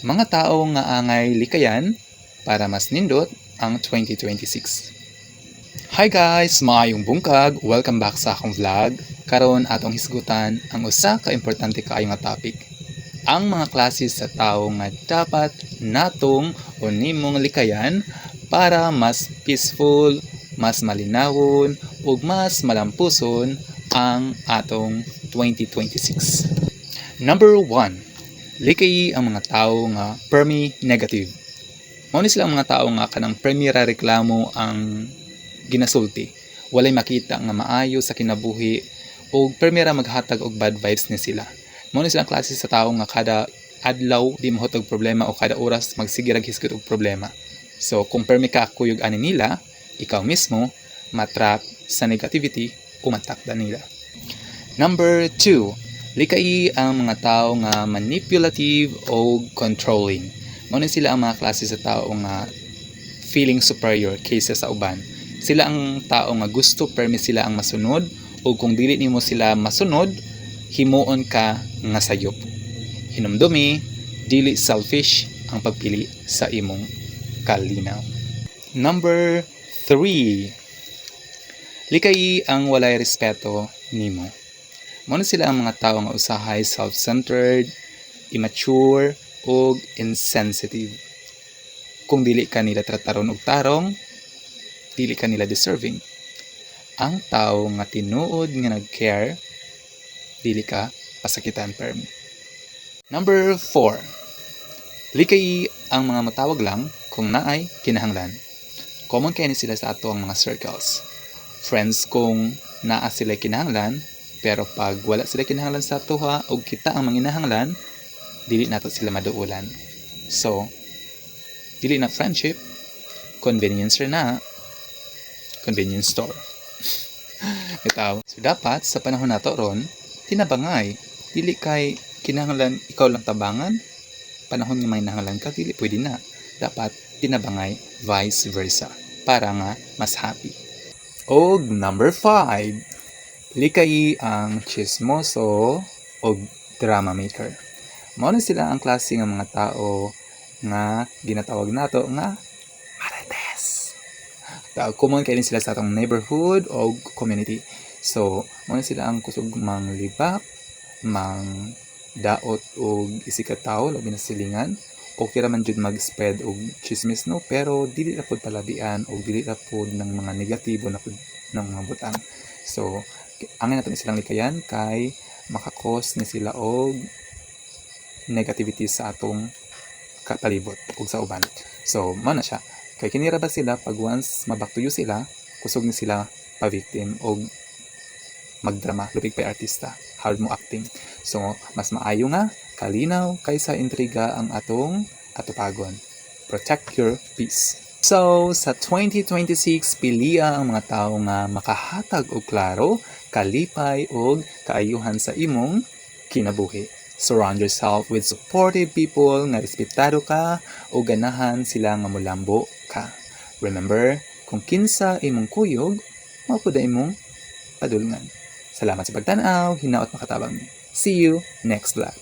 Mga tao nga angay likayan para mas nindot ang 2026. Hi guys! Maayong bungkag! Welcome back sa akong vlog. Karon atong hisgutan ang usa ka importante kaayo nga topic. Ang mga klase sa tao nga dapat natong o nimong likayan para mas peaceful, mas malinawon, ug mas malampuson ang atong 2026. Number 1. Likayi ang mga tao nga permi negative. Mao ni sila ang mga tao nga kanang primera reklamo ang ginasulti. Walay makita nga maayo sa kinabuhi ug primera maghatag og bad vibes ni sila. Mao ni silang klase sa tao nga kada adlaw di mahutog problema o kada oras magsige rag hisgot og problema. So kung permi ka kuyog ani nila, ikaw mismo matrap sa negativity o matakda nila. Number 2. Likayi ang mga tao nga manipulative o controlling. Mao ni sila ang mga klase sa tao nga feeling superior kaysa sa uban. Sila ang tao nga gusto permi sila ang masunod o kung dili nimo sila masunod, himuon ka nga sayop. Hinumdumi, dili selfish ang pagpili sa imong kalinaw. Number 3. Likayi ang walay respeto nimo. Mao na sila ang mga tao nga usahay self-centered, immature, ug insensitive. Kung dili ka nila trataron og tarong, dili ka nila deserving. Ang tao nga tinuod nga nag-care, dili ka pasakitan permi. Number 4. Likayi ang mga matawag lang kung naay kinahanglan. Common kay ni sila sa ato ang mga circles. Friends kung naa sila kinahanglan, pero pag wala sila kinahanglan sa atoha o kita ang manginahanglan, dili nato sila maduulan. So, dili na friendship, convenience rin na, convenience store. Ito. So, dapat sa panahon nato ron, tinabangay. Dili kay kinahanglan ikaw lang tabangan, panahon nga may nahanglan ka, dili pwede na. Dapat tinabangay, vice versa, para nga mas happy. O number 5. Likayi ang chismoso o drama maker. Mao na sila ang klase ng mga tao nga ginatawag nato nga marites. Common kay sila sa atong neighborhood o community. So, mao na sila ang kusog manglibak, mang daot og isikat tao labi na silingan. Okay ra man jud mag-spread og chismis no, pero dili ra pud palabian o dili ra pud ng mga negatibo na pud ng mga butang. So, angin nato ni silang likayan kay makakos ni sila og negativity sa atong kapalibot ug sa uban. So, mao na siya. Kay kinira ba sila pag once mabaktuyo sila, kusog ni sila pa-victim og magdrama, lupig pa artista, hard mo acting. So, mas maayo nga kalinaw kaysa intriga ang atong atupagon. Protect your peace. So, sa 2026, piliya ang mga tao nga makahatag og klaro, kalipay og kaayuhan sa imong kinabuhi. Surround yourself with supportive people nga respetado ka o ganahan sila nga molambo ka. Remember, kung kinsa imong kuyog, mao pud imong padulngan. Salamat sa pagtan-aw, hinaot makatabang. See you next vlog.